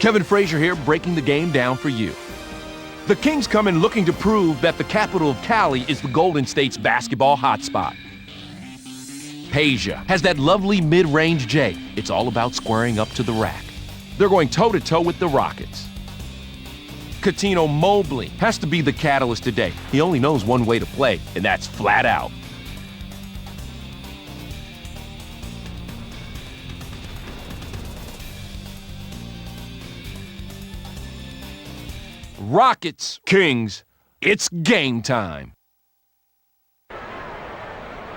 Kevin Frazier here, breaking the game down for you. The Kings come in looking to prove that the capital of Cali is the Golden State's basketball hotspot. Peja has that lovely mid-range J. It's all about squaring up to the rack. They're going toe-to-toe with the Rockets. Cuttino Mobley has to be the catalyst today. He only knows one way to play, and that's flat out. Rockets, Kings, it's game time.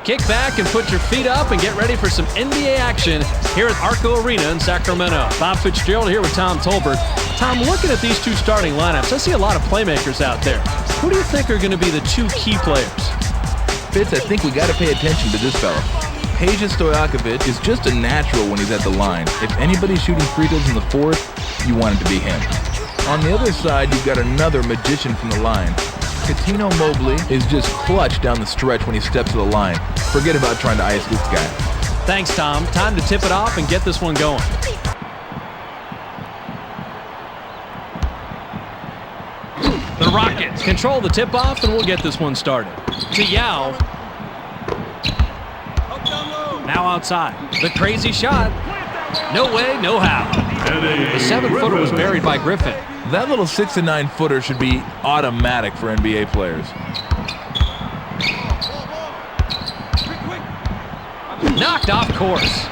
Kick back and put your feet up and get ready for some NBA action here at Arco Arena in Sacramento. Bob Fitzgerald here with Tom Tolbert. Tom, looking at these two starting lineups, I see a lot of playmakers out there. Who do you think are going to be the two key players? Fitz, I think we got to pay attention to this fella. Peja Stojakovic is just a natural when he's at the line. If anybody's shooting free throws in the fourth, you want it to be him. On the other side, you've got another magician from the line. Cuttino Mobley is just clutch down the stretch when he steps to the line. Forget about trying to ice this guy. Thanks, Tom. Time to tip it off and get this one going. The Rockets control the tip-off, and we'll get this one started. To Yao. Now outside. The crazy shot. No way, no how. The 7-footer was buried by Griffin. That little 6 to 9 footer should be automatic for NBA players. Knocked off course.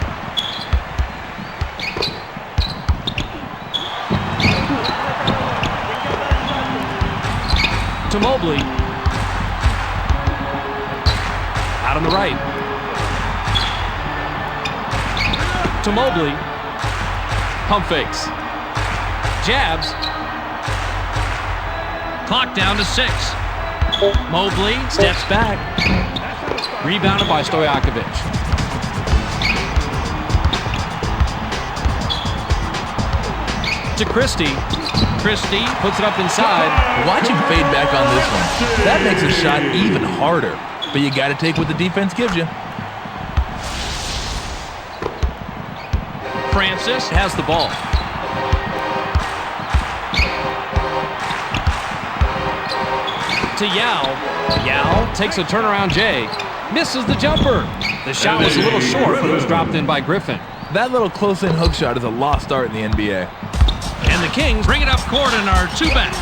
To Mobley. Out on the right. To Mobley. Pump fakes. Jabs. Clock down to 6. Mobley steps back. Rebounded by Stojakovic. To Christie. Christie puts it up inside. Watch him fade back on this one. That makes a shot even harder. But you got to take what the defense gives you. Francis has the ball. To Yao. Yao takes a turnaround J. Misses the jumper. The shot was a little short, but it was dropped in by Griffin. That little close-in hook shot is a lost art in the NBA. And the Kings bring it up court and are two-back.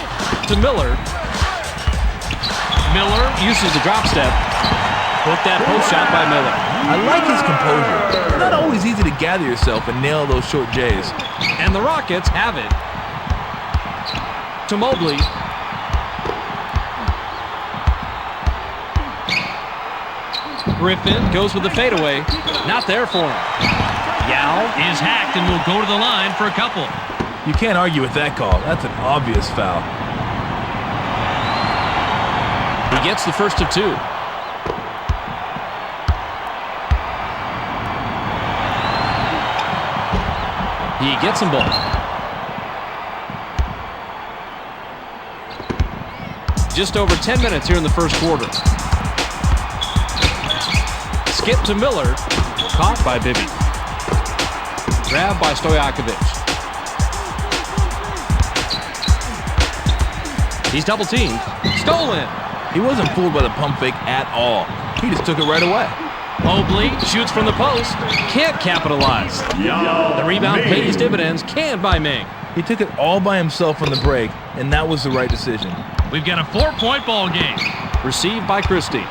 To Miller. Miller uses the drop step. Hook that post shot by Miller. I like his composure. It's not always easy to gather yourself and nail those short J's. And the Rockets have it. To Mobley. Griffin goes with the fadeaway. Not there for him. Yao is hacked and will go to the line for a couple. You can't argue with that call. That's an obvious foul. He gets the first of two. He gets them both. Just over 10 minutes here in the first quarter. Skip to Miller. Caught by Bibby. Grabbed by Stojakovic. He's double teamed. Stolen. He wasn't fooled by the pump fake at all. He just took it right away. Mobley shoots from the post. Can't capitalize. The rebound pays dividends. Canned by Ming. He took it all by himself on the break, and that was the right decision. We've got a 4-point ball game. Received by Christie.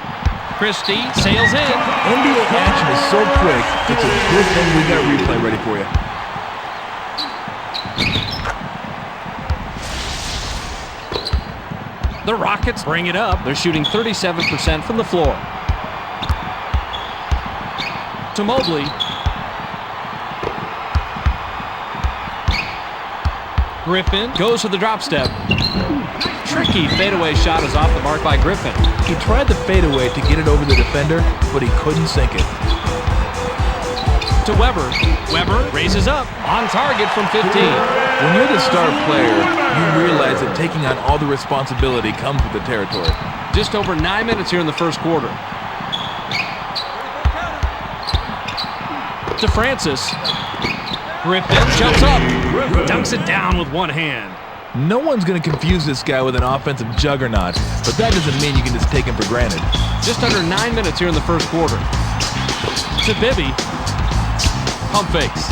Christie sails in. NBA action is so quick, it's a good thing we got a replay ready for you. The Rockets bring it up. They're shooting 37% from the floor. To Mobley. Griffin goes to the drop step. Tricky fadeaway shot is off the mark by Griffin. He tried the fadeaway to get it over the defender, but he couldn't sink it. To Weber. Weber raises up. On target from 15. When you're the star player, you realize that taking on all the responsibility comes with the territory. Just over 9 minutes here in the first quarter. To Francis. Griffin jumps up, dunks it down with one hand. No one's going to confuse this guy with an offensive juggernaut, but that doesn't mean you can just take him for granted. Just under 9 minutes here in the first quarter. To Bibby. Pump fakes.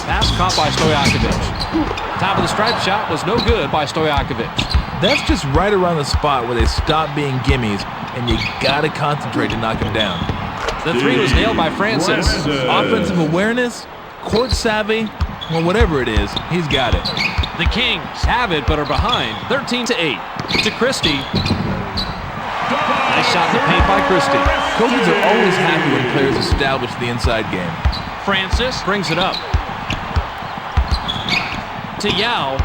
Pass caught by Stojakovic. Top of the stripe shot was no good by Stojakovic. That's just right around the spot where they stop being gimmies, and you got to concentrate to knock him down. The three was nailed by Francis. Offensive awareness, court savvy, well, whatever it is, he's got it. The Kings have it but are behind 13-8. To Christie. Nice shot in the paint by Christie. Coaches are always happy when players establish the inside game. Francis brings it up. To Yao.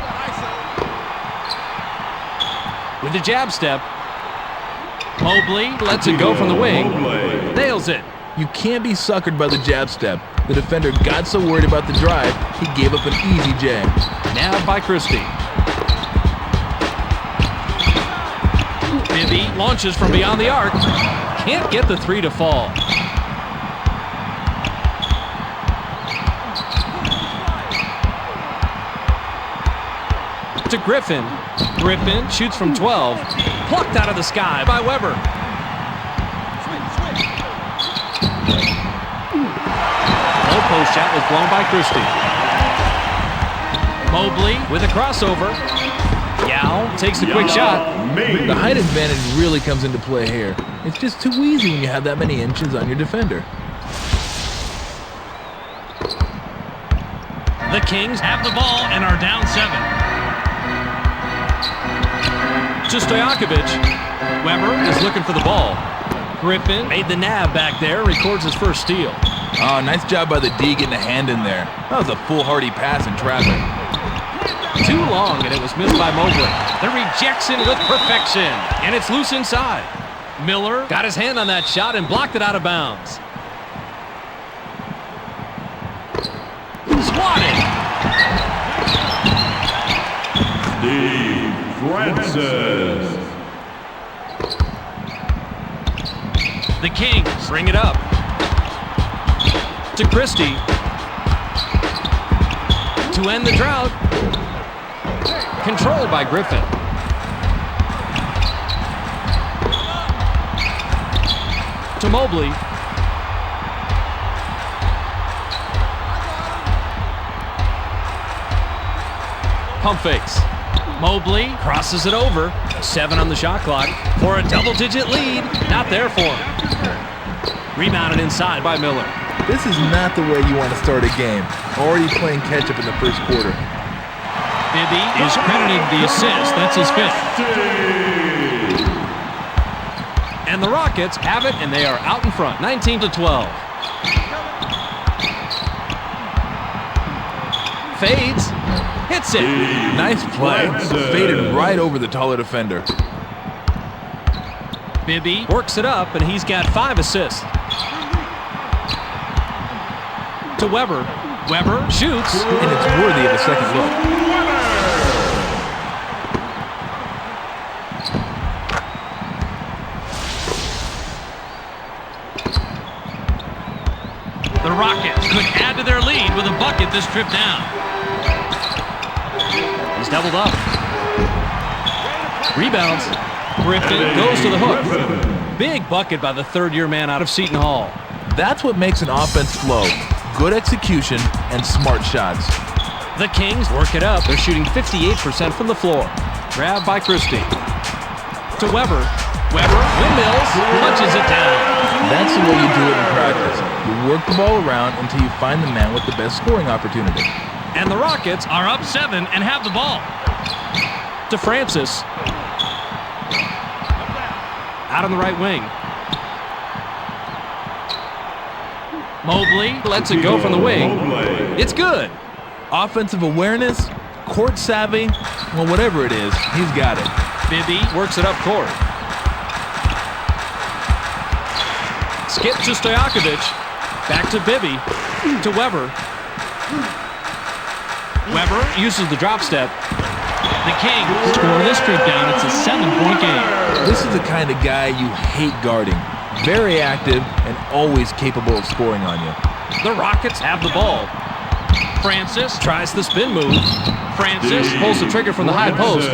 With the jab step. Mobley lets it go from the wing. Nails it. You can't be suckered by the jab step. The defender got so worried about the drive, he gave up an easy jab. Nabbed by Christie. Bibby launches from beyond the arc. Can't get the three to fall. To Griffin. Griffin shoots from 12. Plucked out of the sky by Weber. Low post shot was blown by Christie. Mobley with a crossover. Yao takes the quick shot. The height advantage really comes into play here. It's just too easy when you have that many inches on your defender. The Kings have the ball and are down 7. To Stojakovic. Weber is looking for the ball. Griffin made the nab back there, records his first steal. Oh, nice job by the D getting a hand in there. That was a foolhardy pass in traffic. Too long, and it was missed by Mobley. The rejection with perfection, and it's loose inside. Miller got his hand on that shot and blocked it out of bounds. Swatted. Francis. The Kings bring it up. To Christie. To end the drought. Controlled by Griffin. To Mobley. Pump fakes. Mobley crosses it over. 7 on the shot clock for a double-digit lead. Not there for him. Rebounded inside by Miller. This is not the way you want to start a game. Already playing catch-up in the first quarter. Bibby is credited the assist. That's his 5th. And the Rockets have it, and they are out in front, 19-12. Fades. Hits it. Nice play. Faded right over the taller defender. Bibby works it up, and he's got 5 assists. To Weber. Weber shoots. And it's worthy of a second look. The Rockets could add to their lead with a bucket this trip down. He's doubled up. Rebounds. Griffin goes to the hook. Big bucket by the third-year man out of Seton Hall. That's what makes an offense flow. Good execution and smart shots. The Kings work it up. They're shooting 58% from the floor. Grabbed by Christie. To Weber. Weber windmills, punches it down. That's the way you do it in practice. You work the ball around until you find the man with the best scoring opportunity. And the Rockets are up 7 and have the ball. To Francis. Out on the right wing. Mobley lets it go from the wing. It's good. Offensive awareness, court savvy, well, whatever it is, he's got it. Bibby works it up court. Skip to Stojakovic. Back to Bibby. To Weber. Weber uses the drop step. The Kings score this trip down. It's a 7-point game. This is the kind of guy you hate guarding. Very active and always capable of scoring on you. The Rockets have the ball. Francis tries the spin move. Francis pulls the trigger from the high post.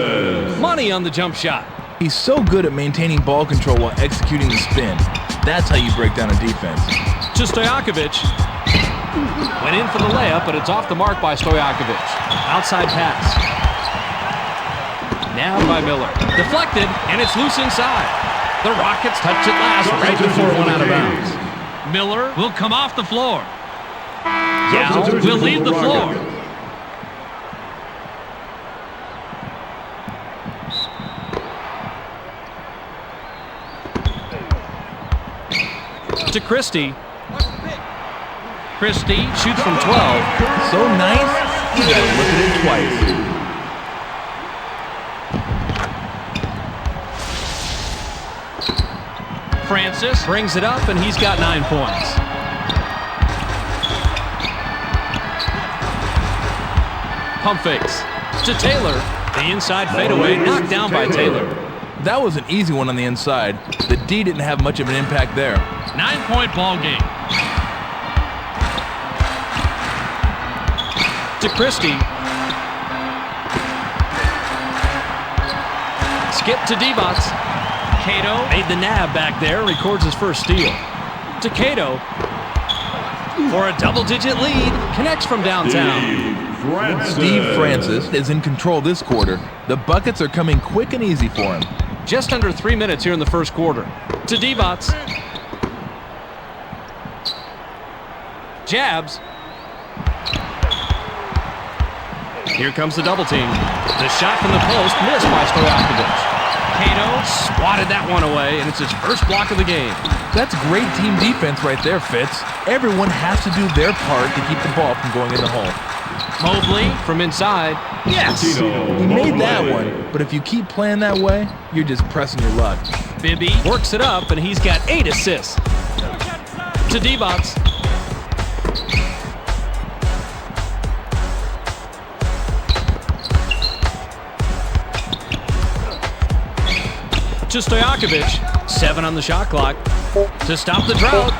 Money on the jump shot. He's so good at maintaining ball control while executing the spin. That's how you break down a defense. To Stojakovic. Went in for the layup, but it's off the mark by Stojakovic. Outside pass. Now by Miller. Deflected, and it's loose inside. The Rockets touch it last right before it went out of bounds. Miller will come off the floor. Yao will leave the floor. To Christie. Christie shoots from 12. So nice, you gotta look at it twice. Francis brings it up, and he's got 9 points. Pump fakes. To Taylor. The inside fadeaway knocked down by Taylor. That was an easy one on the inside. The D didn't have much of an impact there. 9-point ball game. To Christie. Skip to Divac. Cato made the nab back there, records his first steal. To Cato. For a double-digit lead. Connects from downtown. Steve Francis is in control this quarter. The buckets are coming quick and easy for him. Just under 3 minutes here in the first quarter. To Divac. Jabs. Here comes the double team. The shot from the post missed by Stojakovic. Cato swatted that one away, and it's his first block of the game. That's great team defense right there, Fitz. Everyone has to do their part to keep the ball from going in the hole. Mobley from inside. Yes! He made that one, but if you keep playing that way, you're just pressing your luck. Bibby works it up, and he's got 8 assists. To Divac. To Stojakovic. 7 on the shot clock. To stop the drought.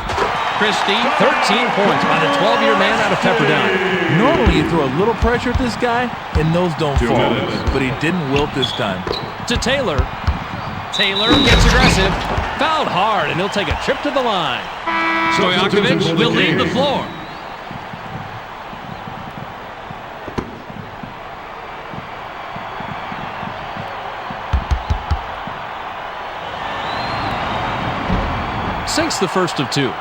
Christie, 13 points by the 12-year man out of Pepperdine. Normally you throw a little pressure at this guy, and those don't fall. But he didn't wilt this time. To Taylor. Taylor gets aggressive. Fouled hard, and he'll take a trip to the line. Stojakovic will leave the floor. Sinks the first of 2.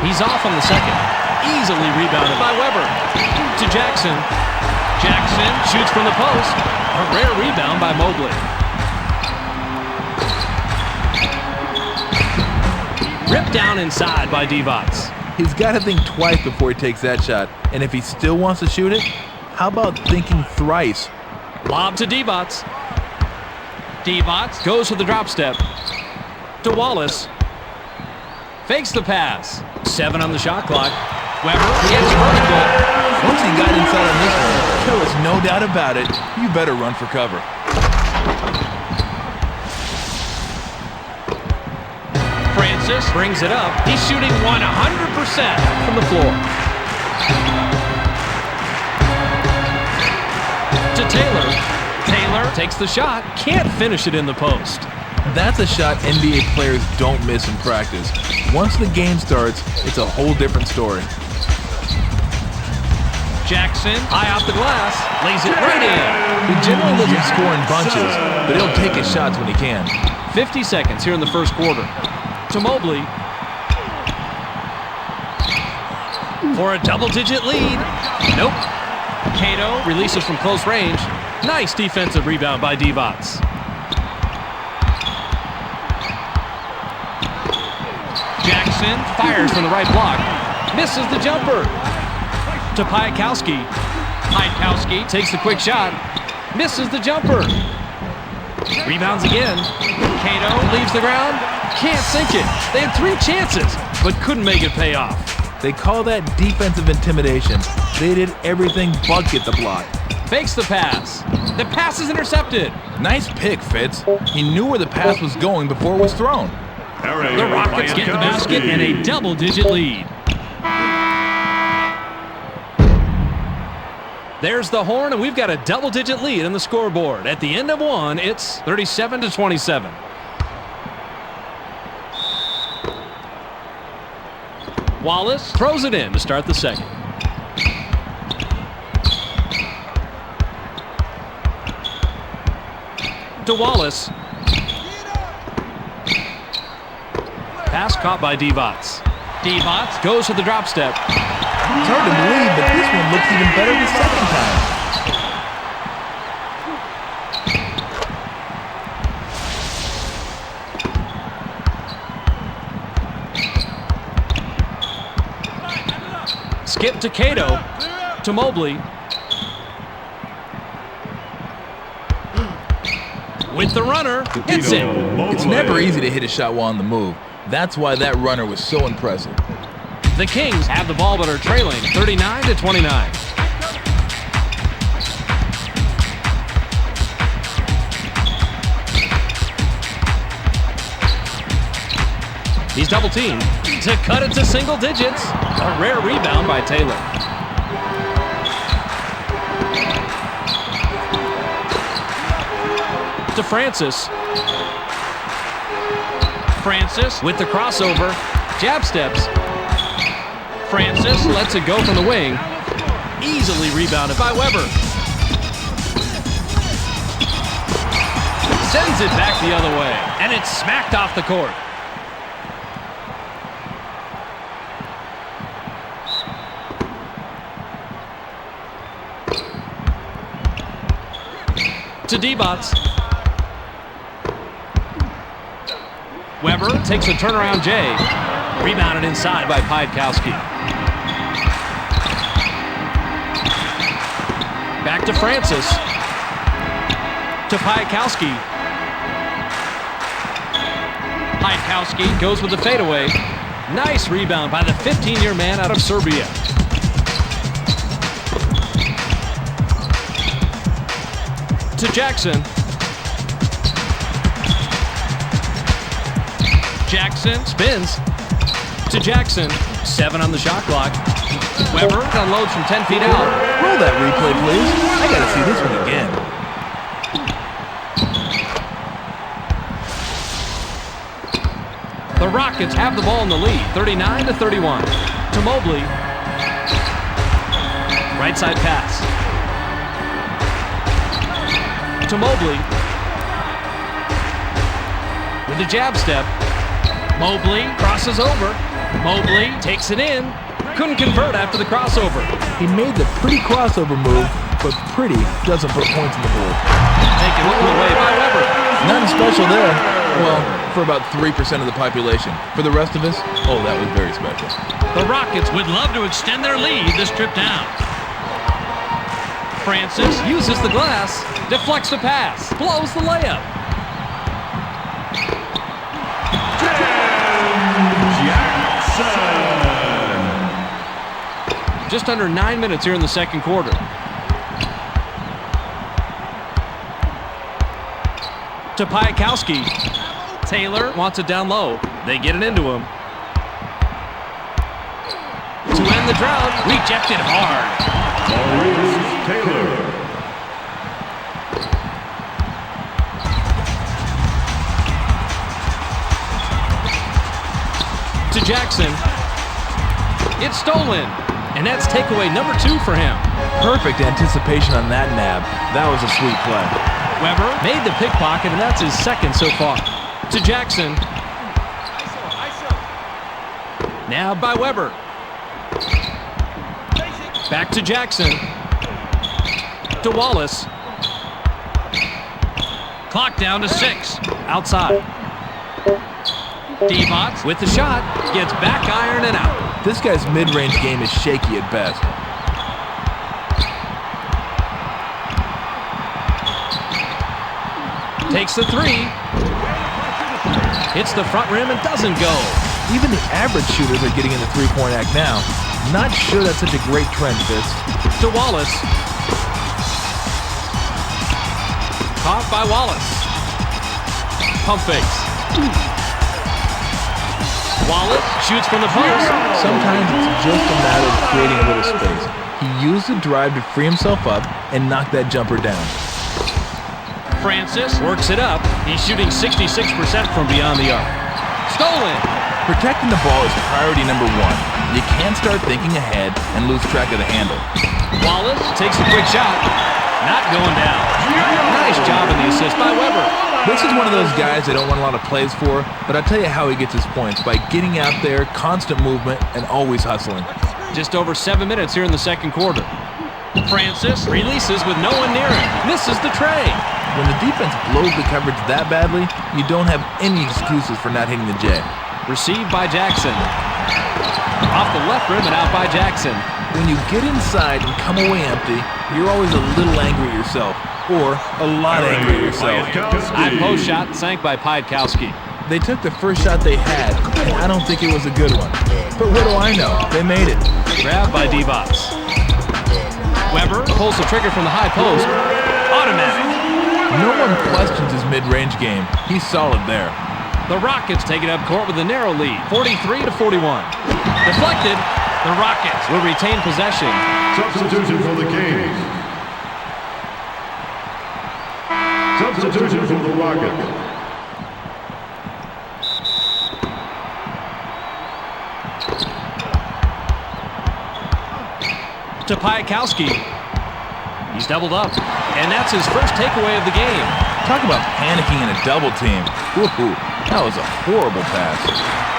He's off on the second. Easily rebounded by Weber. To Jackson. Jackson shoots from the post. A rare rebound by Mobley. Ripped down inside by Divac. He's got to think twice before he takes that shot. And if he still wants to shoot it, how about thinking thrice? Lob to Divac. Divac goes for the drop step. To Wallace. Fakes the pass. 7 on the shot clock. Weber gets vertical. Once he got inside on this one, there was no doubt about it. You better run for cover. Francis brings it up. He's shooting 100% from the floor. To Taylor. Taylor takes the shot. Can't finish it in the post. That's a shot NBA players don't miss in practice. Once the game starts, it's a whole different story. Jackson, high off the glass, lays it right in. He generally doesn't score in bunches, but he'll take his shots when he can. 50 seconds here in the first quarter. To Mobley. For a double-digit lead. Nope. Cato releases from close range. Nice defensive rebound by Divac. Jackson fires from the right block. Misses the jumper. To Piatkowski. Piatkowski takes the quick shot. Misses the jumper. Rebounds again. Cato leaves the ground. Can't sink it. They had 3 chances, but couldn't make it pay off. They call that defensive intimidation. They did everything but get the block. Fakes the pass. The pass is intercepted. Nice pick, Fitz. He knew where the pass was going before it was thrown. The Rockets get the basket and a double-digit lead. There's the horn, and we've got a double-digit lead in the scoreboard. At the end of one, it's 37-27. Wallace throws it in to start the second. To Wallace. Pass caught by Divac. Divac goes for the drop step. It's hard to believe, but this one looks even better the second time. Skip to Cato. To Mobley. With the runner, it's in. It's never easy to hit a shot while on the move. That's why that runner was so impressive. The Kings have the ball but are trailing 39-29. He's double teamed to cut it to single digits. A rare rebound by Taylor. To Francis. Francis with the crossover. Jab steps. Francis lets it go from the wing. Easily rebounded by Weber. Sends it back the other way. And it's smacked off the court. To Divac. Weber takes a turnaround J. Rebounded inside by Piatkowski. Back to Francis. To Piatkowski. Piatkowski goes with the fadeaway. Nice rebound by the 15-year man out of Serbia. To Jackson. Jackson spins. To Jackson. 7 on the shot clock. Weber unloads from 10 feet out. Roll that replay, please. I gotta see this one again. The Rockets have the ball in the lead, 39-31. To Mobley. Right side pass. To Mobley. With the jab step. Mobley crosses over. Mobley takes it in. Couldn't convert after the crossover. He made the pretty crossover move, but pretty doesn't put points in the board. Taken all the way by Weber. Nothing special there. Well, for about 3% of the population. For the rest of us, oh, that was very special. The Rockets would love to extend their lead this trip down. Francis uses the glass, deflects the pass, blows the layup. Just under 9 minutes here in the second quarter. To Piatkowski. Taylor wants it down low. They get it into him. To end the drought, rejected hard. Maurice Taylor. To Jackson. It's stolen. And that's takeaway number 2 for him. Perfect anticipation on that nab. That was a sweet play. Weber made the pickpocket, and that's his second so far. To Jackson. Nabbed by Weber. Back to Jackson. To Wallace. Clock down to 6. Outside. Divac with the shot. Gets back iron and out. This guy's mid-range game is shaky at best. Takes the 3. Hits the front rim and doesn't go. Even the average shooters are getting in the three-point act now. Not sure that's such a great trend, Fitz. To Wallace. Caught by Wallace. Pump fakes. Wallace shoots from the post. Sometimes it's just a matter of creating a little space. He used the drive to free himself up and knock that jumper down. Francis works it up. He's shooting 66% from beyond the arc. Stolen. Protecting the ball is priority number one. You can't start thinking ahead and lose track of the handle. Wallace takes a quick shot. Not going down. Nice job in the assist by Weber. This is one of those guys they don't want a lot of plays for, but I'll tell you how he gets his points, by getting out there, constant movement, and always hustling. Just over 7 minutes here in the second quarter. Francis releases with no one near him. Misses the tray. When the defense blows the coverage that badly, you don't have any excuses for not hitting the J. Received by Jackson. Off the left rim and out by Jackson. When you get inside and come away empty, you're always a little angry at yourself, or a lot angry at yourself. High post shot sank by Piatkowski. They took the first shot they had, and I don't think it was a good one. But what do I know? They made it. Grabbed by Divac. Weber pulls the trigger from the high post. Automatic. No one questions his mid-range game. He's solid there. The Rockets take it up court with a narrow lead, 43-41. Deflected. The Rockets will retain possession. Substitution for the Kings. Substitution for the Rockets. To Piatkowski. He's doubled up, and that's his first takeaway of the game. Talk about panicking in a double team. Woohoo, that was a horrible pass.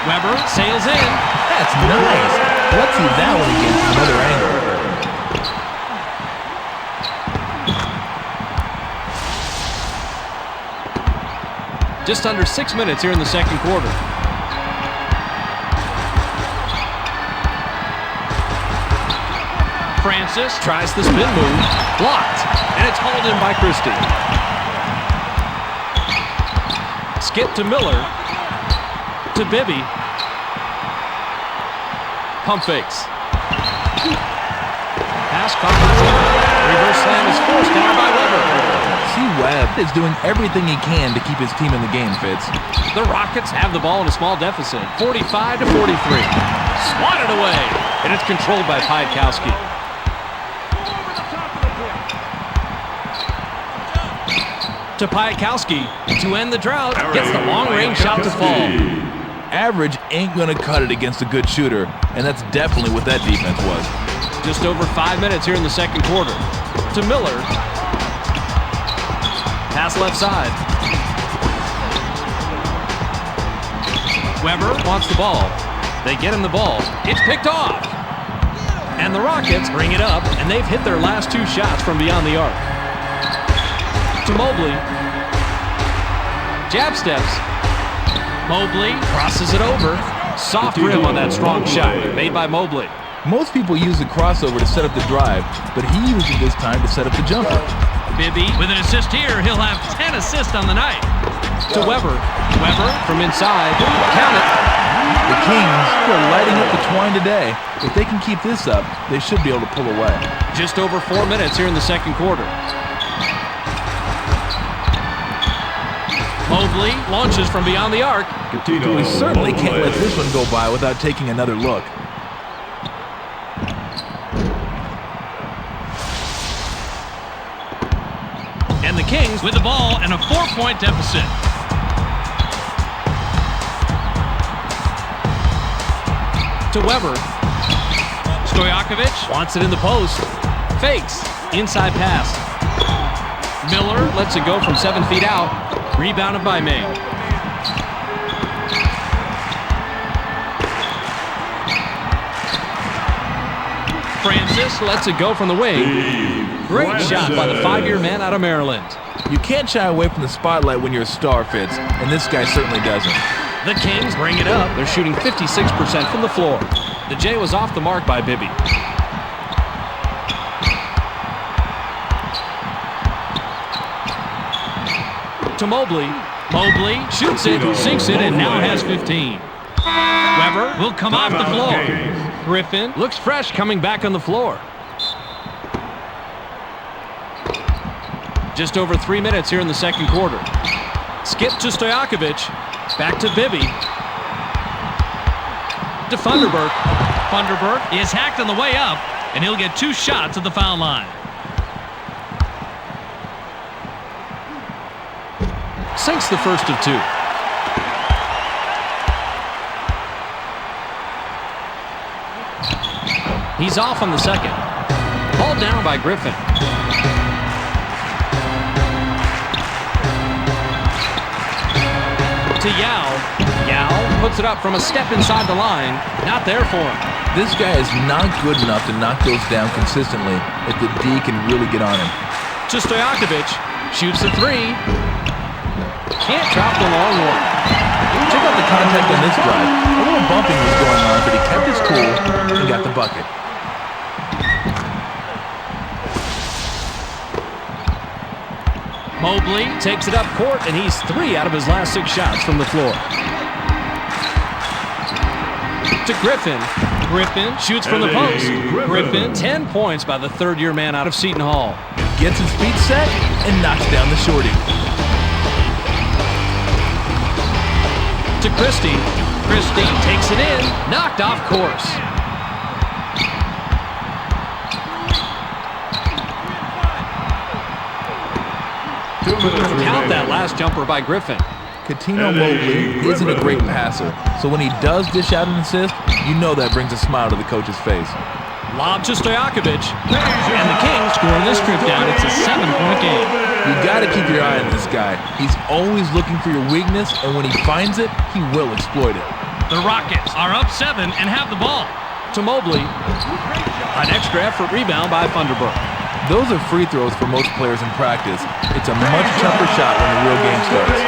Weber sails in. That's nice. Let's see that one again from another angle. Just under 6 minutes here in the second quarter. Francis tries the spin move. Blocked. And it's hauled in by Christie. Skip to Miller. To Bibby. Pump fakes. Pass caught by Weber. Reverse slam is forced down by Weber. See, Webb is doing everything he can to keep his team in the game, Fitz. The Rockets have the ball in a small deficit, 45-43. Swatted away, and it's controlled by Piatkowski. To Piatkowski to end the drought, gets the long-range shot to fall. Average ain't gonna cut it against a good shooter, and that's definitely what that defense was. Just over 5 minutes here in the second quarter. To Miller. Pass left side. Weber wants the ball. They get him the ball. It's picked off. And the Rockets bring it up, and they've hit their last two shots from beyond the arc. To Mobley. Jab steps. Mobley crosses it over. Soft rim on that strong shot made by Mobley. Most people use the crossover to set up the drive, but he used it this time to set up the jumper. Bibby with an assist here. He'll have 10 assists on the night. To Weber. Weber from inside. Count it. The Kings are lighting up the twine today. If they can keep this up, they should be able to pull away. Just over 4 minutes here in the second quarter. Mobley launches from beyond the arc. We certainly can't let this one go by without taking another look. And the Kings with the ball and a 4-point deficit. To Weber. Stojakovic wants it in the post. Fakes. Inside pass. Miller lets it go from 7 feet out. Rebounded by May. Francis lets it go from the wing. Great shot by the 5-year man out of Maryland. You can't shy away from the spotlight when you're a star, Fitz, and this guy certainly doesn't. The Kings bring it up. They're shooting 56% from the floor. The J was off the mark by Bibby. To Mobley. Mobley shoots it, sinks it, and now has 15. Weber will come off the Timeout, floor. Canes. Griffin looks fresh coming back on the floor. Just over 3 minutes here in the second quarter. Skip to Stojakovic. Back to Bibby. To Funderburk. Funderburk is hacked on the way up, and he'll get 2 shots at the foul line. Sinks the first of 2. He's off on the second. Hauled down by Griffin. To Yao. Yao puts it up from a step inside the line. Not there for him. This guy is not good enough to knock those down consistently if the D can really get on him. To Stojakovic. Shoots the 3. Can't drop the long one. Check out the contact on this drive. A little bumping was going on, but he kept his cool and got the bucket. Mobley takes it up court, and he's 3 out of his last 6 shots from the floor. To Griffin. Griffin shoots from the post. Griffin, 10 points by the third-year man out of Seton Hall. Gets his feet set and knocks down the shorty. To Christie. Christie takes it in. Knocked off course. Count that last jumper by Griffin. Katino Mobley isn't a great passer, so when he does dish out an assist, you know that brings a smile to the coach's face. Lob to Stojakovic. And the Kings score this trip down. It's a 7-point game. You gotta keep your eye on this guy. He's always looking for your weakness, and when he finds it, he will exploit it. The Rockets are up 7 and have the ball. To Mobley. An extra effort rebound by Funderburk. Those are free throws for most players in practice. It's a much tougher shot when the real game starts.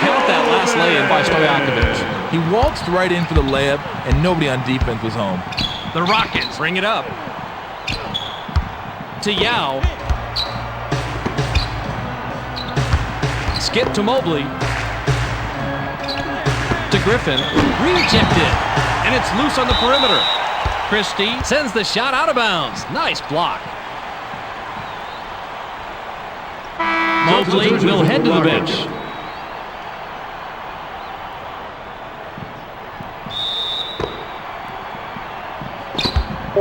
Count that last lay-in by Stojakovic. He waltzed right in for the layup, and nobody on defense was home. The Rockets bring it up. To Yao. Skip to Mobley. To Griffin. Rejected. And it's loose on the perimeter. Christie sends the shot out of bounds. Nice block. Mobley will head to the bench.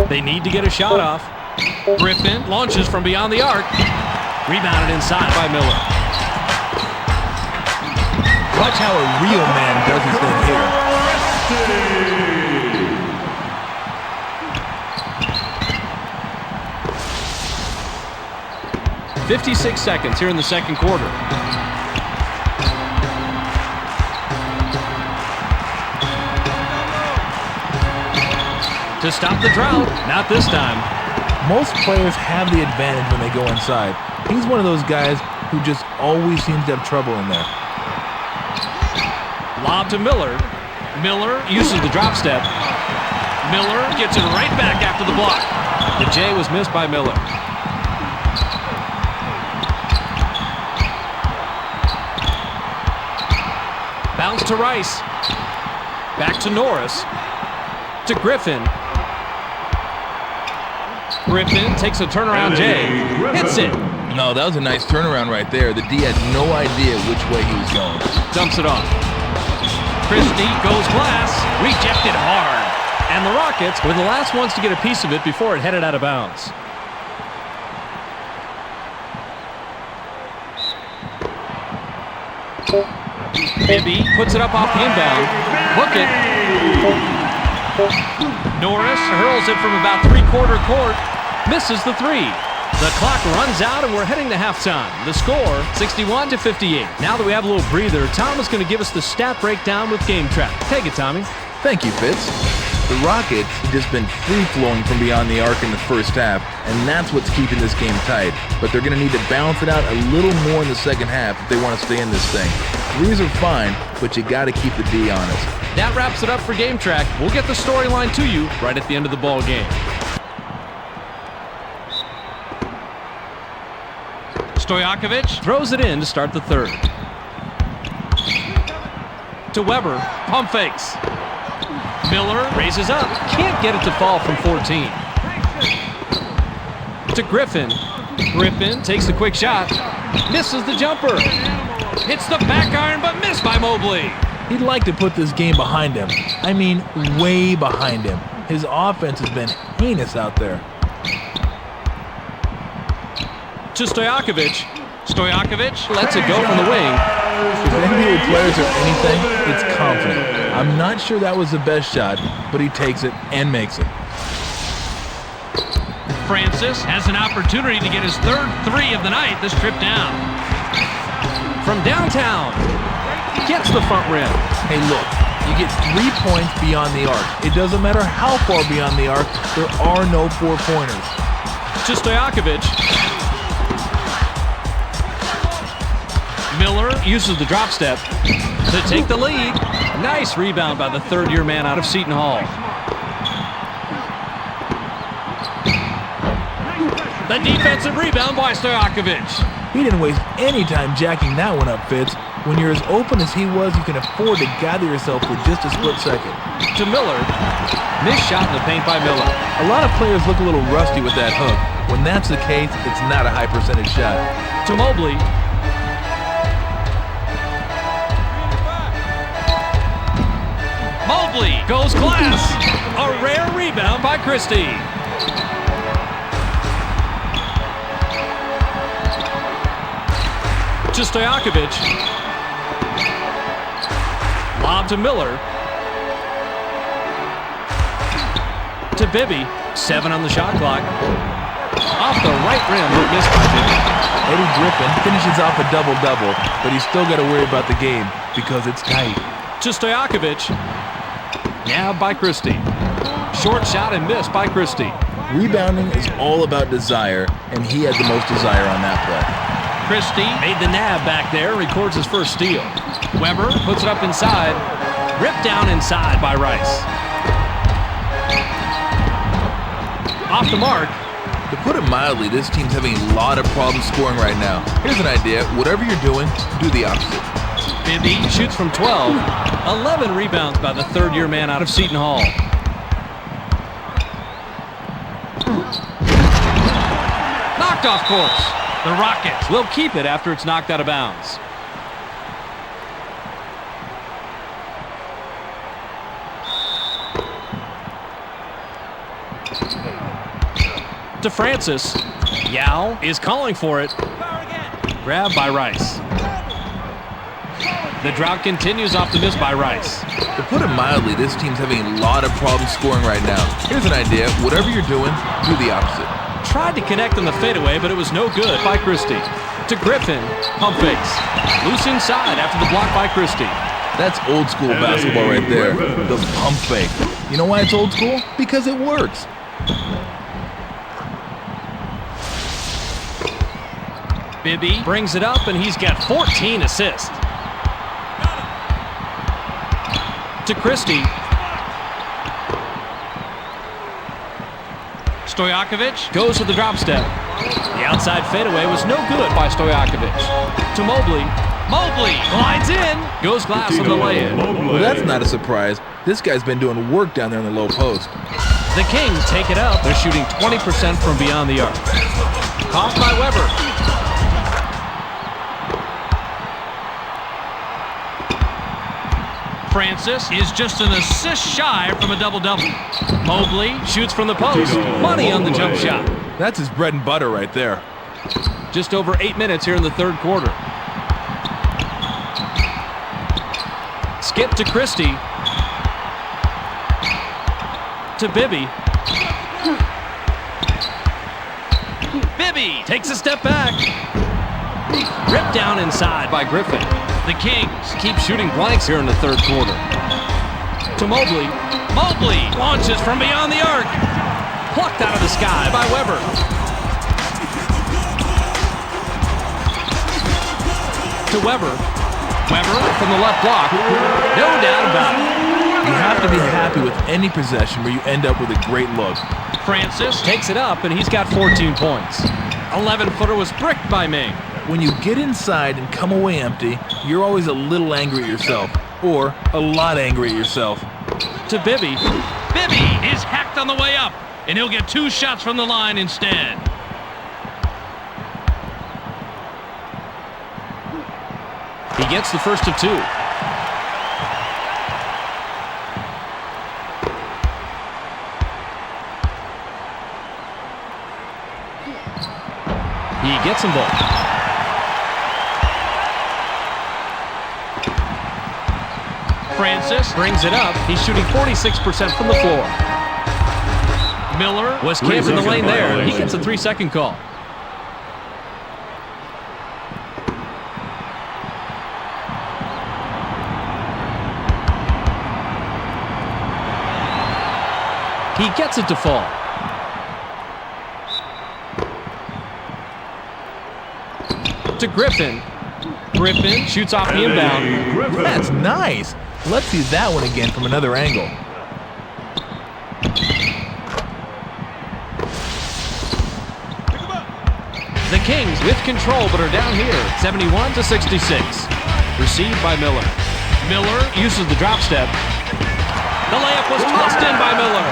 They need to get a shot off. Griffin launches from beyond the arc. Rebounded inside by Miller. Watch how a real man does his thing here. 56 seconds here in the second quarter. To stop the drought, not this time. Most players have the advantage when they go inside. He's one of those guys who just always seems to have trouble in there. Lob to Miller. Miller uses the drop step. Miller gets it right back after the block. The J was missed by Miller. Bounce to Rice. Back to Norris. To Griffin. Griffin takes a turnaround J. Hits it. No, that was a nice turnaround right there. The D had no idea which way he was going. Dumps it off. Christie goes glass. Rejected hard. And the Rockets were the last ones to get a piece of it before it headed out of bounds. Bibby puts it up off the inbound. Hook it. Norris hurls it from about three-quarter court. Misses the 3. The clock runs out and we're heading to halftime. The score, 61-58. Now that we have a little breather, Tom is going to give us the stat breakdown with Game Track. Take it, Tommy. Thank you, Fitz. The Rockets have just been free-flowing from beyond the arc in the first half, and that's what's keeping this game tight. But they're going to need to balance it out a little more in the second half if they want to stay in this thing. Threes are fine, but you got to keep the D honest. That wraps it up for Game Track. We'll get the storyline to you right at the end of the ball game. Stojakovic throws it in to start the third. To Weber, pump fakes. Miller raises up. Can't get it to fall from 14. To Griffin. Griffin takes the quick shot. Misses the jumper. Hits the back iron, but missed by Mobley. He'd like to put this game behind him. I mean, way behind him. His offense has been heinous out there. To Stojakovic. Stojakovic lets it go from the wing. If NBA players are anything, it's confident. I'm not sure that was the best shot, but he takes it and makes it. Francis has an opportunity to get his third three of the night this trip down. From downtown, gets the front rim. Hey, look, you get 3 points beyond the arc. It doesn't matter how far beyond the arc, there are no 4-pointers. To Stojakovic. Miller uses the drop step to take the lead. Nice rebound by the third-year man out of Seton Hall. The defensive rebound by Stojakovic. He didn't waste any time jacking that one up, Fitz. When you're as open as he was, you can afford to gather yourself for just a split second. To Miller. Missed shot in the paint by Miller. A lot of players look a little rusty with that hook. When that's the case, it's not a high-percentage shot. To Mobley. Mobley goes glass. A rare rebound by Christie. To Stojakovic. Lob to Miller. To Bibby. 7 on the shot clock. Off the right rim, but missed by Bibby. Eddie Griffin finishes off a double-double, but he's still got to worry about the game because it's tight. To Stojakovic. Nabbed by Christie. Short shot and missed by Christie. Rebounding is all about desire, and he had the most desire on that play. Christie made the nab back there, records his first steal. Weber puts it up inside. Ripped down inside by Rice. Off the mark. To put it mildly, this team's having a lot of problems scoring right now. Here's an idea. Whatever you're doing, do the opposite. Bibby shoots from 12. 11 rebounds by the third-year man out of Seton Hall. Knocked off course. The Rockets will keep it after it's knocked out of bounds. To Francis. Yao is calling for it. Grabbed by Rice. The drought continues off the miss by Rice. To put it mildly, this team's having a lot of problems scoring right now. Here's an idea. Whatever you're doing, do the opposite. Tried to connect on the fadeaway, but it was no good by Christie. To Griffin. Pump fakes. Loose inside after the block by Christie. That's old school basketball right there. The pump fake. You know why it's old school? Because it works. Bibby brings it up, and he's got 14 assists. To Christie. Stojakovic goes with the drop step. The outside fadeaway was no good by Stojakovic. To Mobley. Mobley glides in. Goes glass on the lay-in. Well, that's not a surprise. This guy's been doing work down there in the low post. The Kings take it up. They're shooting 20% from beyond the arc. Caught by Weber. Francis is just an assist shy from a double-double. Mobley shoots from the post. Money on the jump shot. That's his bread and butter right there. Just over 8 minutes here in the third quarter. Skip to Christie. To Bibby. Bibby takes a step back. Ripped down inside by Griffin. The Kings keep shooting blanks here in the third quarter. To Mobley. Mobley launches from beyond the arc. Plucked out of the sky by Weber. To Weber. Weber from the left block. No doubt about it. You have to be happy with any possession where you end up with a great look. Francis takes it up, and he's got 14 points. 11-footer was bricked by Ming. When you get inside and come away empty, you're always a little angry at yourself, or a lot angry at yourself. To Bibby. Bibby is hacked on the way up, and he'll get 2 shots from the line instead. He gets the first of 2. He gets them both. Francis Brings it up. He's shooting 46% from the floor. Miller Was camped in the lane there. He gets a 3-second call. He gets it to fall. To Griffin. Griffin shoots off the inbound. That's nice. Let's see that one again from another angle. The Kings with control, but are down here, 71-66. Received by Miller. Miller uses the drop step. The layup was tossed in by Miller.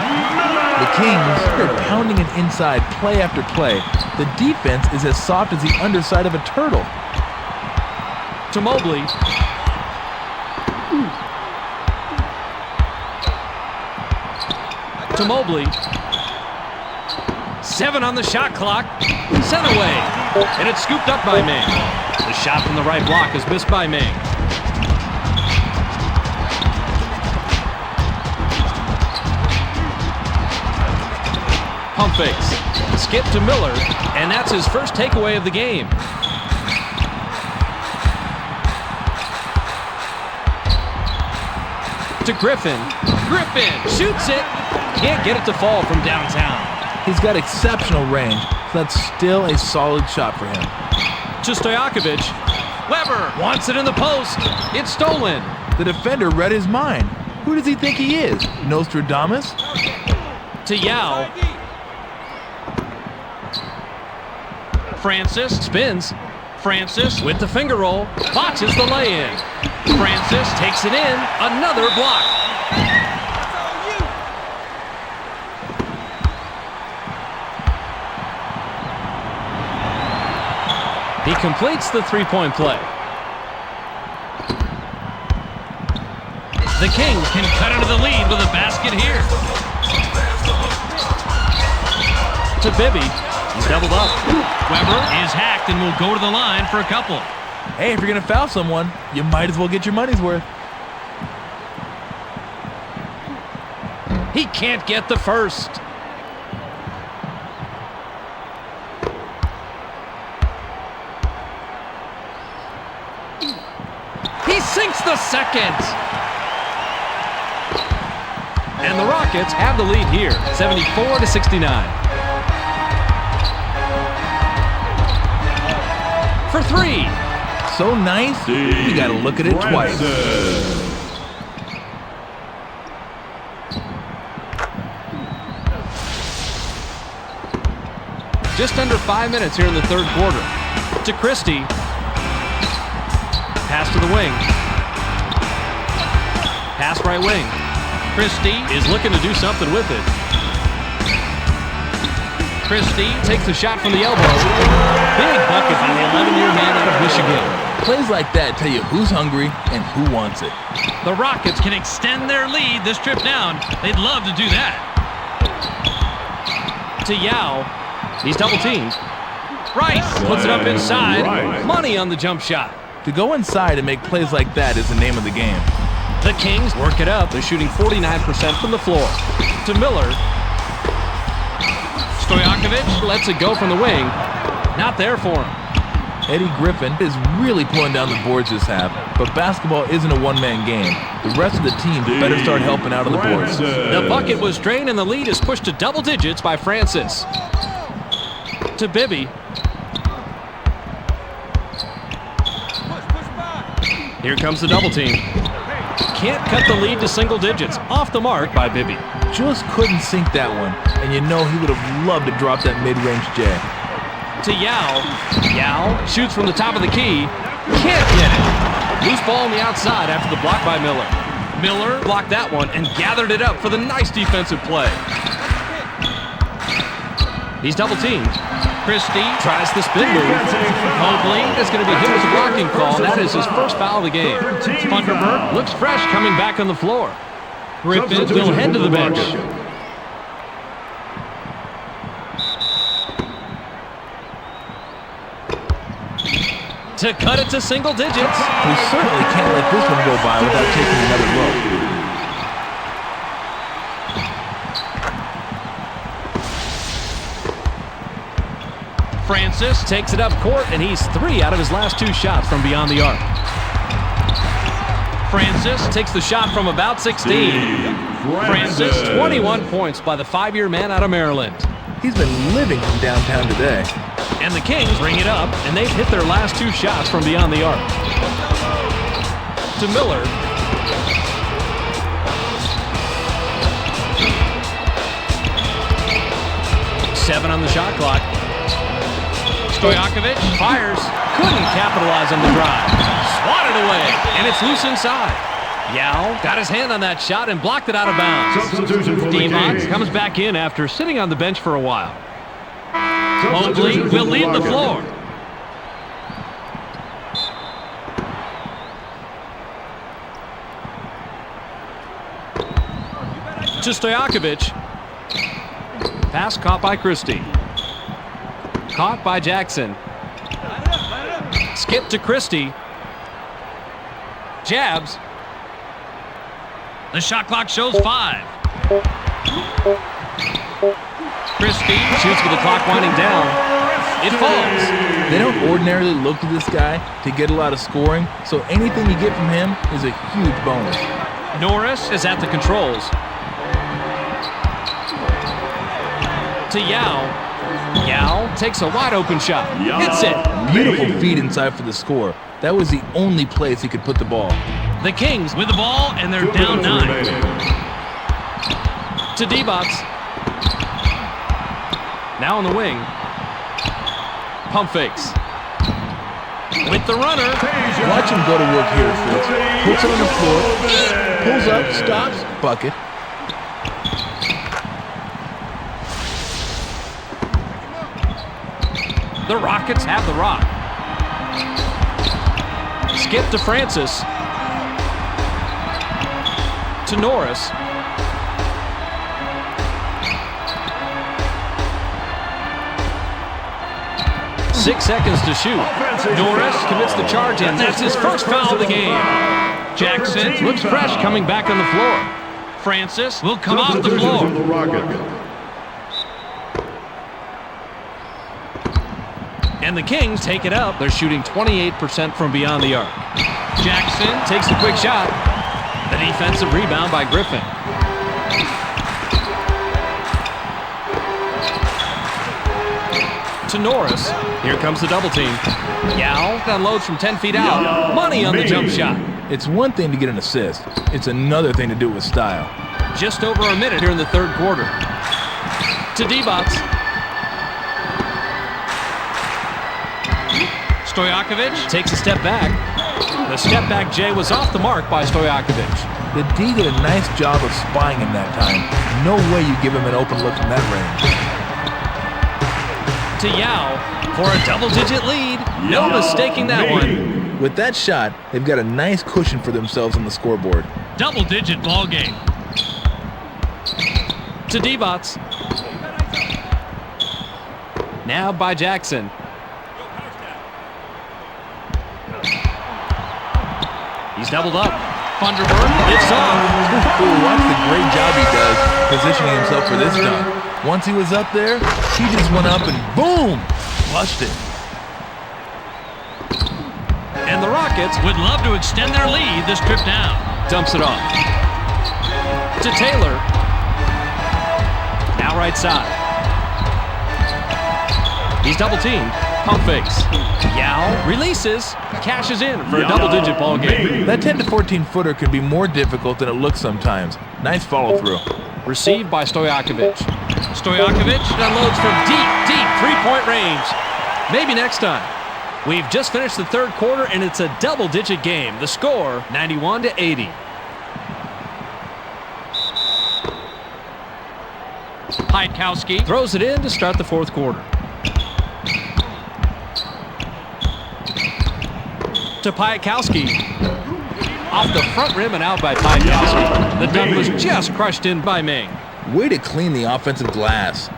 The Kings are pounding it inside play after play. The defense is as soft as the underside of a turtle. To Mobley. To Mobley. 7 on the shot clock. Sent away. And it's scooped up by Ming. The shot from the right block is missed by Ming. Pump fakes. Skip to Miller. And that's his first takeaway of the game. To Griffin. Griffin shoots it. Can't get it to fall from downtown. He's got exceptional range, so that's still a solid shot for him. To Stojakovic. Weber wants it in the post. It's stolen. The defender read his mind. Who does he think he is? Nostradamus? To Yao. Francis Spins. Francis With the finger roll. Botches the lay-in. Francis Takes it in. Another block. He completes the 3-point play. The Kings can cut into the lead with a basket here. To Bibby. He's doubled up. Weber is hacked and will go to the line for a couple. Hey, if you're going to foul someone, you might as well get your money's worth. He can't get the first. He sinks the second. And the Rockets have the lead here, 74-69. For 3. So nice, you got to look at it twice. Just under 5 minutes here in the third quarter. To Christie. Pass to the wing. Pass right wing. Christie is looking to do something with it. Christie takes the shot from the elbow. Big bucket by the 11-year man out of Michigan. Plays like that tell you who's hungry and who wants it. The Rockets can extend their lead this trip down. They'd love to do that. To Yao. He's double teamed. Rice Puts it up inside. Right. Money on the jump shot. To go inside and make plays like that is the name of the game. The Kings work it up. They're shooting 49% from the floor. To Miller. Stojakovic Lets it go from the wing. Not there for him. Eddie Griffin is really pulling down the boards this half, but basketball isn't a one-man game. The rest of the team better start helping out on the boards. The bucket was drained and the lead is pushed to double digits by Francis. To Bibby. Here comes the double team. Can't cut the lead to single digits. Off the mark by Bibby. Just couldn't sink that one, and you know he would have loved to drop that mid-range J. To Yao. Yao shoots from the top of the key. Can't get it. Loose ball on the outside after the block by Miller. Miller blocked that one and gathered it up for the nice defensive play. He's double teamed. Christie tries the spin move. Mobley is going to be hit with a blocking call. That is his first foul of the game. Funderburk looks fresh coming back on the floor. Griffin will head to the bench. To cut it to single digits. We certainly can't let this one go by without taking another look. Francis takes it up court, and he's 3 out of his last 2 shots from beyond the arc. Francis takes the shot from about 16. Francis, 21 points by the 5-year man out of Maryland. He's been living from downtown today. And the Kings bring it up, and they've hit their last 2 shots from beyond the arc. To Miller. Seven on the shot clock. Stojakovic fires. Couldn't capitalize on the drive. Swatted away, and it's loose inside. Yao got his hand on that shot and blocked it out of bounds. Substitution for the Kings. comes back in after sitting on the bench for a while. Mobley will lead the floor. To Stojakovic. Pass caught by Christie. Caught by Jackson. Skip to Christie. Jabs. The shot clock shows 5. Christie Shoots with the clock winding down. It falls. They don't ordinarily look to this guy to get a lot of scoring, so anything you get from him is a huge bonus. Norris is at the controls. To Yao. Yao takes a wide open shot. Hits it. Beautiful feed inside for the score. That was the only place he could put the ball. The Kings with the ball, and they're down 9. To D-Bots. Now on the wing. Pump fakes. With the runner. Watch him go to work here, Fritz. Puts it on the floor. Pulls up, stops, bucket. The Rockets have the rock. Skip to Francis. To Norris. Six seconds to shoot. Norris commits the charge, and that's his first foul of the game. Jackson looks fresh coming back on the floor. Francis will come off the floor. And the Kings take it up. They're shooting 28% from beyond the arc. Jackson takes a quick shot. The defensive rebound by Griffin. To Norris. Here comes the double team. Yao unloads from 10 feet out. Money on the jump shot. It's one thing to get an assist. It's another thing to do it with style. Just over a minute here in the third quarter. To D-Bots. Stojakovic takes a step back. The step back J was off the mark by Stojakovic. The D did a nice job of spying him that time. No way you give him an open look from that range. To Yao for a double-digit lead. No mistaking that one. With that shot, they've got a nice cushion for themselves on the scoreboard. Double-digit ball game. To D-Bots. Now by Jackson. He's doubled up. Funderburk lifts off. Watch the great job he does positioning himself for this dunk. Once he was up there, he just went up and boom, flushed it. And the Rockets would love to extend their lead this trip down. Dumps it off. To Taylor. Now right side. He's double teamed. Pump fakes. Yao releases. Cashes in for a double-digit ball game. That 10 to 14 footer can be more difficult than it looks sometimes. Nice follow through. Received by Stojakovic. Stojakovic unloads from deep three-point range. Maybe next time. We've just finished the third quarter, and it's a double-digit game. The score, 91-80. Heitkowski throws it in to start the fourth quarter. To Piatkowski. Off the front rim and out by Piatkowski. The dunk was just crushed in by Ming. Way to clean the offensive glass.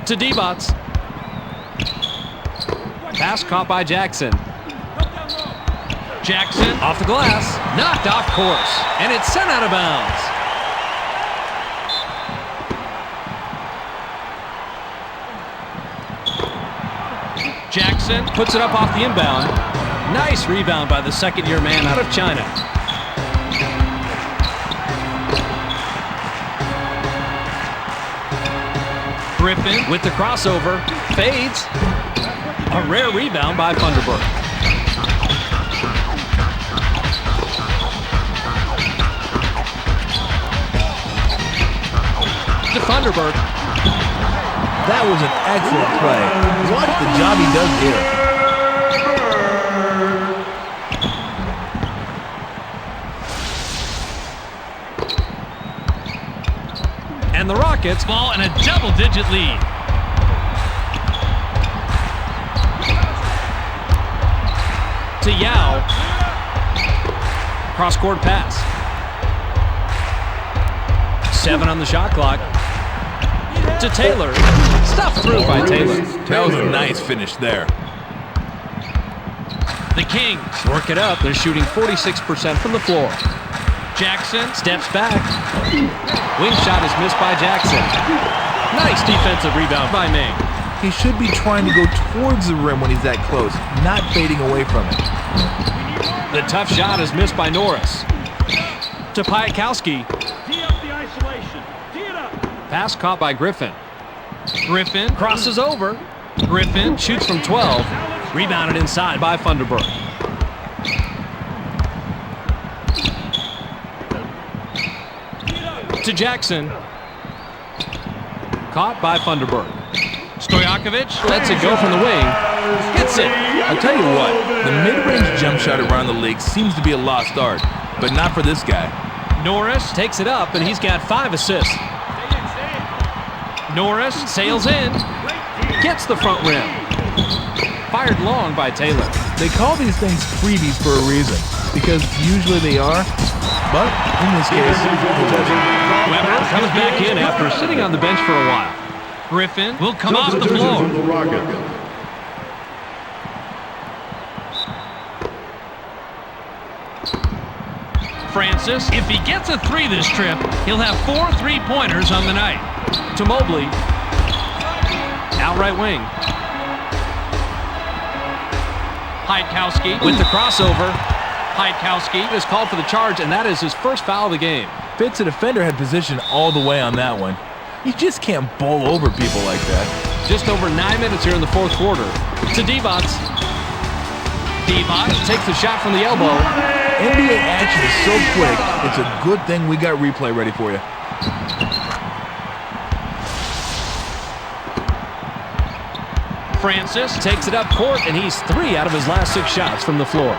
To Debots. Pass caught by Jackson. Jackson Off the glass. Knocked off course. And it's sent out of bounds. Jackson Puts it up off the inbound. Nice rebound by the second-year man out of China. Griffin With the crossover. Fades. A rare rebound by Funderburk. To Funderburk. That was an excellent play. Watch the job he does here. And the Rockets ball in a double-digit lead. to Yao. Cross-court pass. 7 on the shot clock. To Taylor. Stuffed through by Taylor. That was a nice finish there. The Kings Work it up. They're shooting 46% from the floor. Jackson Steps back. Wing shot is missed by Jackson. Nice defensive rebound by Ming. He should be trying to go towards the rim when he's that close, not fading away from it. The tough shot is missed by Norris. To Piatkowski. Pass caught by Griffin. Griffin Crosses over. Griffin Shoots from 12. Rebounded inside by Funderburk. To Jackson. Caught by Funderburk. Stojakovic Lets it go from the wing. Hits it. I'll tell you what, the mid-range jump shot around the league seems to be a lost art, but not for this guy. Norris Takes it up, and he's got 5 assists. Norris Sails in. Gets the front rim. Fired long by Taylor. They call these things freebies for a reason, because usually they are, but in this case, it doesn't. Weber comes back in after sitting on the bench for a while. Griffin will come off the Substitution floor. for the Rockets. Francis, if he gets a 3 this trip, he'll have 4 3-pointers on the night. To Mobley. Out right wing. Heitkowski With the crossover. Heitkowski Is called for the charge, and that is his first foul of the game. Fitz, the defender, had position all the way on that one. You just can't bowl over people like that. Just over 9 minutes here in the fourth quarter. To Debots. Debots Takes the shot from the elbow. NBA action is so quick, it's a good thing we got replay ready for you. Francis Takes it up court, and he's 3 out of his last 6 shots from the floor.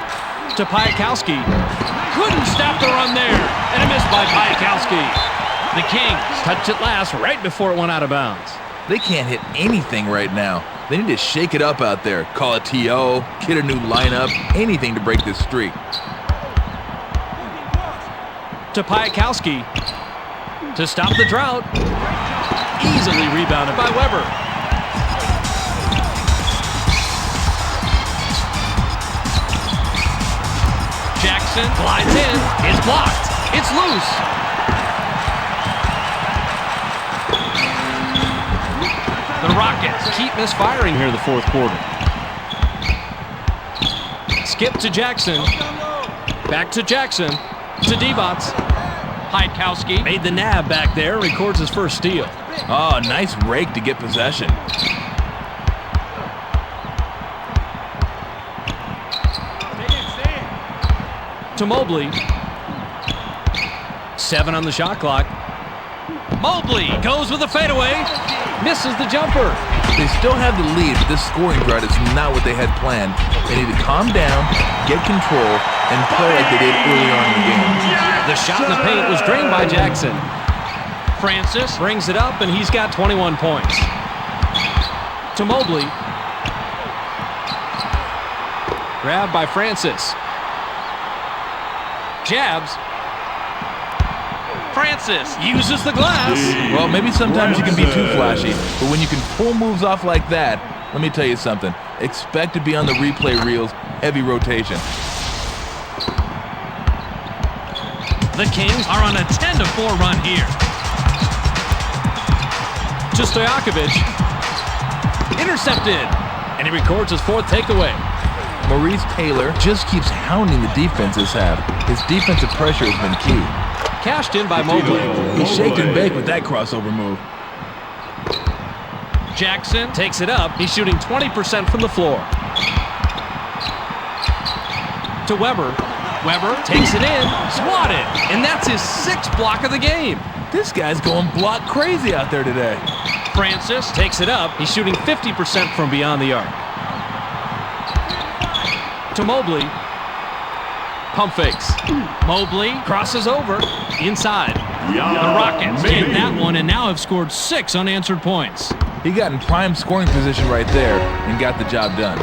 To Piatkowski. couldn't stop the run there, and a miss by Piatkowski. The Kings Touched it last right before it went out of bounds. They can't hit anything right now. They need to shake it up out there. Call a TO, get a new lineup, anything to break this streak. To Piatkowski. To stop the drought. Easily rebounded by Weber. Jackson Glides in. It's blocked. It's loose. The Rockets Keep misfiring here in the fourth quarter. Skip to Jackson. Back to Jackson. To Debots. Heitkowski Made the nab back there. Records his first steal. Oh, nice rake to get possession. To Mobley. 7 on the shot clock. Mobley Goes with a fadeaway. Misses the jumper. They still have the lead, but this scoring drought is not what they had planned. They need to calm down, get control, and play like they did earlier on in the game. The shot in the paint was drained by Jackson. Francis brings it up, and he's got 21 points. To Mobley. Grabbed by Francis. Jabs. Francis uses the glass. Well, maybe sometimes you can be too flashy, but when you can pull moves off like that, let me tell you something. Expect to be on the replay reels, heavy rotation. The Kings are on a 10-4 run here. To Stojakovic. Intercepted. And he records his 4th takeaway. Maurice Taylor just keeps hounding the defenses have. His defensive pressure has been key. Cashed in by Mobley. He shaked and baked with that crossover move. Jackson Takes it up. He's shooting 20% from the floor. To Weber. Weber takes it in. Swatted. And that's his 6th block of the game. This guy's going block crazy out there today. Francis Takes it up. He's shooting 50% from beyond the arc. To Mobley. Pump fakes. Mobley Crosses over. Inside. The Rockets get that one and now have scored 6 unanswered points. He got in prime scoring position right there and got the job done.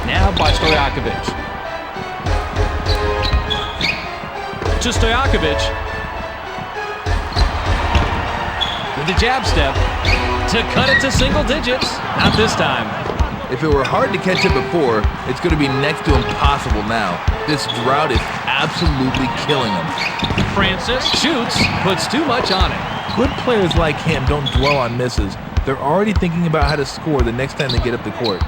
Now by Stojakovic. To Stojakovic. With the jab step. To cut it to single digits. Not this time. If it were hard to catch up before, it's going to be next to impossible now. This drought is absolutely killing him. Francis Shoots. Puts too much on it. Good players like him don't dwell on misses. They're already thinking about how to score the next time they get up the court.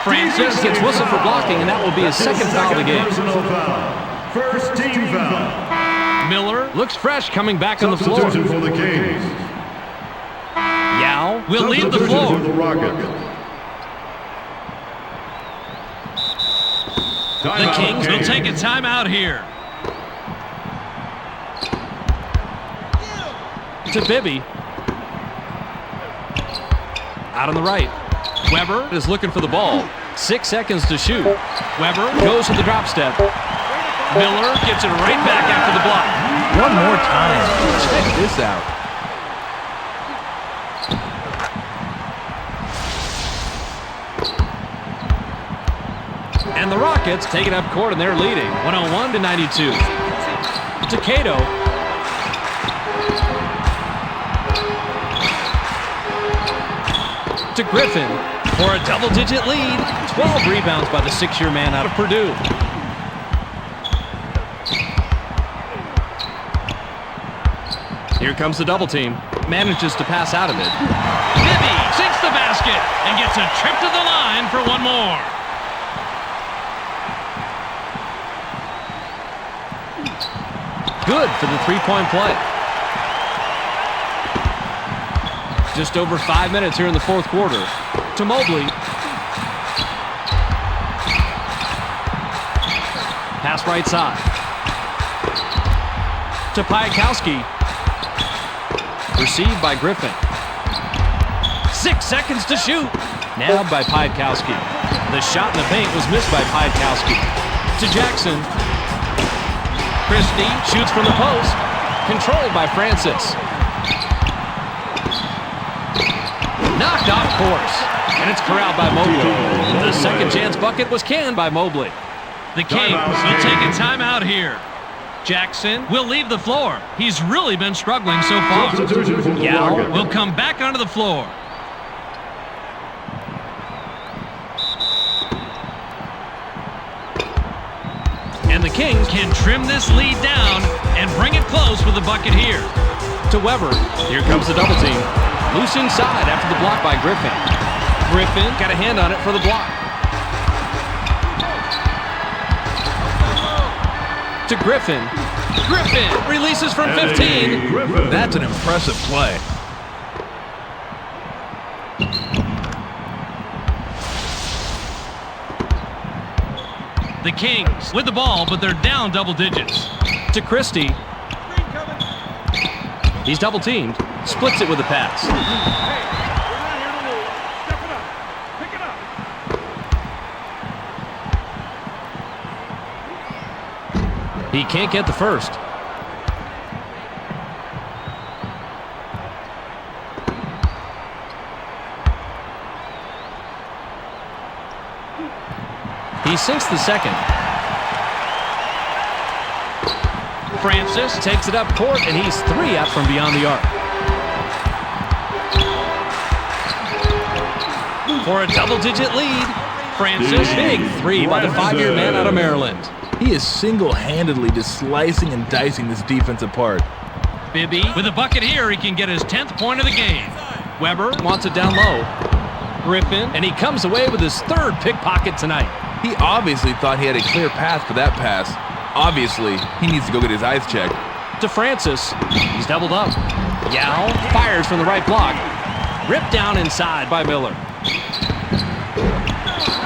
Francis Gets whistled for blocking, and that will be his 2nd foul of the game. Personal foul. First team foul. Miller Looks fresh coming back on the floor. Substitution for the Kings. Yao will leave the Substitution floor. for the Rockets. The Kings will take a timeout here. To Bibby. Out on the right. Weber Is looking for the ball. 6 seconds to shoot. Weber Goes to the drop step. Miller gets it right back after the block. One more time. Check this out. And the Rockets taking up court, and they're leading 101-92. To Cato. To Griffin for a double-digit lead. 12 rebounds by the 6-year man out of Purdue. Here comes the double team. Manages to pass out of it. Bibby sinks the basket and gets a trip to the line for one more. Good for the 3-point play. Just over 5 minutes here in the 4th quarter. To Mobley. Pass right side. To Piatkowski. Received by Griffin. 6 seconds to shoot. Nabbed by Piatkowski. The shot in the paint was missed by Piatkowski. To Jackson. Christie shoots from the post. Controlled by Francis. Knocked off course. And it's corralled by Mobley. The second chance bucket was canned by Mobley. The Kings will take a timeout here. Jackson will leave the floor. He's really been struggling so far. Substitution for the Yao Rockets. will come back onto the floor. And the Kings can trim this lead down and bring it close with a bucket here. To Weber. Here comes the double team. Loose inside after the block by Griffin. Griffin got a hand on it for the block. To Griffin. Griffin releases from 15. Griffin. That's an impressive play. The Kings with the ball, but they're down double digits. To Christie. He's double teamed. Splits it with a pass. He can't get the first. He sinks the second. Francis Takes it up court, and he's 3 out from beyond the arc. For a double-digit lead. Francis, big 3 by the 5-year man out of Maryland. He is single-handedly just slicing and dicing this defense apart. Bibby with a bucket here. He can get his 10th point of the game. Weber Wants it down low. Griffin. And he comes away with his 3rd pickpocket tonight. He obviously thought he had a clear path for that pass. Obviously, he needs to go get his eyes checked. To Francis. He's doubled up. Yao fires from the right block. Ripped down inside by Miller.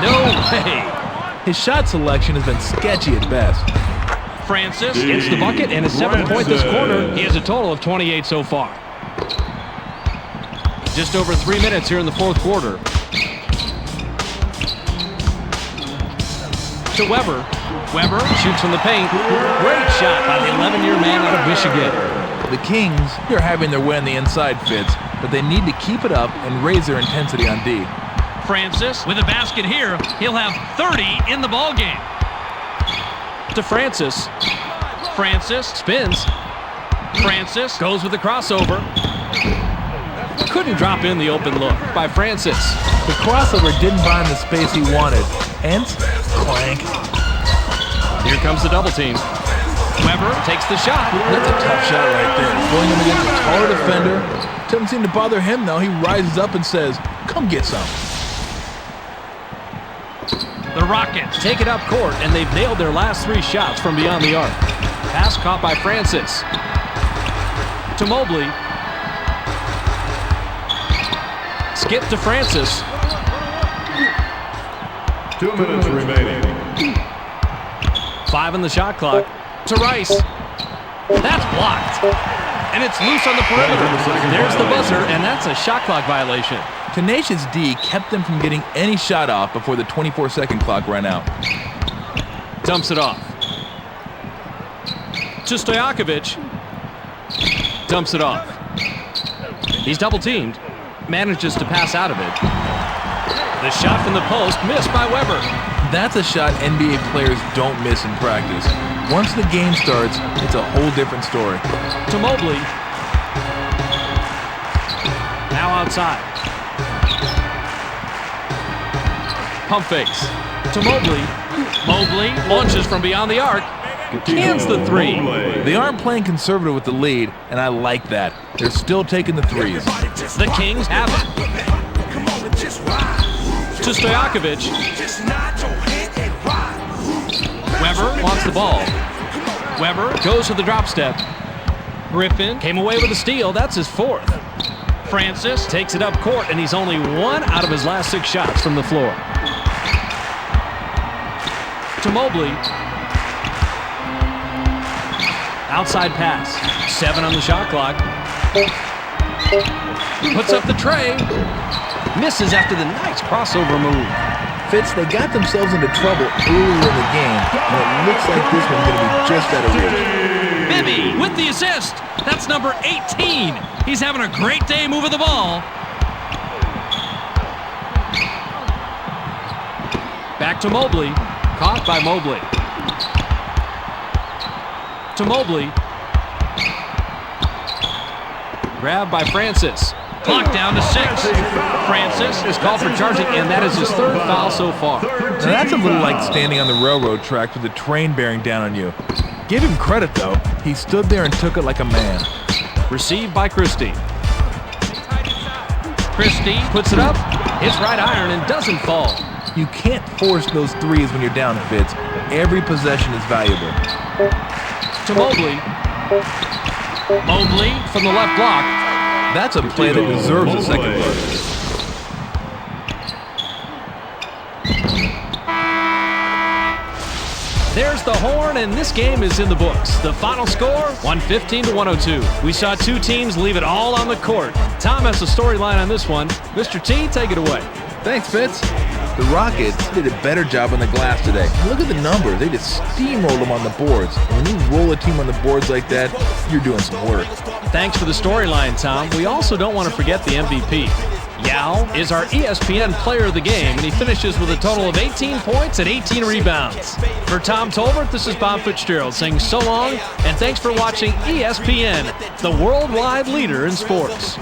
No way. His shot selection has been sketchy at best. Francis Gets the bucket and his 7th point this quarter. He has a total of 28 so far. Just over 3 minutes here in the 4th quarter. To Weber. Weber Shoots from the paint. Great shot by the 11-year man out of Michigan. The Kings, they're having their way on the inside, Fitz, but they need to keep it up and raise their intensity on D. Francis with a basket here. He'll have 30 in the ball game. To Francis. Francis Spins. Francis Goes with the crossover. Couldn't drop in the open look by Francis. The crossover didn't find the space he wanted. Hence, clank. Here comes the double team. Weber Takes the shot. That's a tough shot right there. Going him against a taller defender. Doesn't seem to bother him, though. He rises up and says, come get some. the Rockets. Take it up court, and they've nailed their last 3 shots from beyond the arc. Pass caught by Francis. To Mobley. Skip to Francis. 2 minutes remaining. 5 on the shot clock. To Rice. That's blocked. And it's loose on the perimeter. There's the buzzer, and that's a shot clock violation. Tenacious D kept them from getting any shot off before the 24-second clock ran out. Dumps it off. To Stojakovic. Dumps it off. He's double-teamed. Manages to pass out of it. The shot from the post missed by Weber. That's a shot NBA players don't miss in practice. Once the game starts, it's a whole different story. To Mobley. Now outside. Pump fakes. To Mobley. Mobley launches from beyond the arc. Cans the 3. They aren't playing conservative with the lead, and I like that. They're still taking the threes. The Kings have it. To Stojakovic. Weber wants the ball. Weber goes to the drop step. Griffin. Came away with a steal. That's his 4th. Francis. Takes it up court, and he's only 1 out of his last 6 shots from the floor. To Mobley. Outside pass. 7 on the shot clock. Puts up the tray. Misses after the nice crossover move. Fitz, they got themselves into trouble earlier in the game, and it looks like this one's going to be just out of reach. Bibby with the assist. That's number 18. He's having a great day moving the ball. Back to Mobley. Caught by Mobley. To Mobley. Grabbed by Francis. Clock down to 6. Francis Is called for charging, and that is his 3rd foul so far. Now that's a little like standing on the railroad tracks with a train bearing down on you. Give him credit, though. He stood there and took it like a man. Received by Christie. Christie Puts it up. Hits right iron and doesn't fall. You can't force those threes when you're down, Fitz. Every possession is valuable. To Mobley. Mobley From the left block. That's a play that deserves a second look. There's the horn, and this game is in the books. The final score, 115-102. We saw 2 teams leave it all on the court. Tom has a storyline on this one. Mr. T, take it away. Thanks, Fitz. The Rockets did a better job on the glass today. Look at the numbers. They just steamrolled them on the boards. When you roll a team on the boards like that, you're doing some work. Thanks for the storyline, Tom. We also don't want to forget the MVP. Yao is our ESPN player of the game, and he finishes with a total of 18 points and 18 rebounds. For Tom Tolbert, this is Bob Fitzgerald saying so long, and thanks for watching ESPN, the worldwide leader in sports.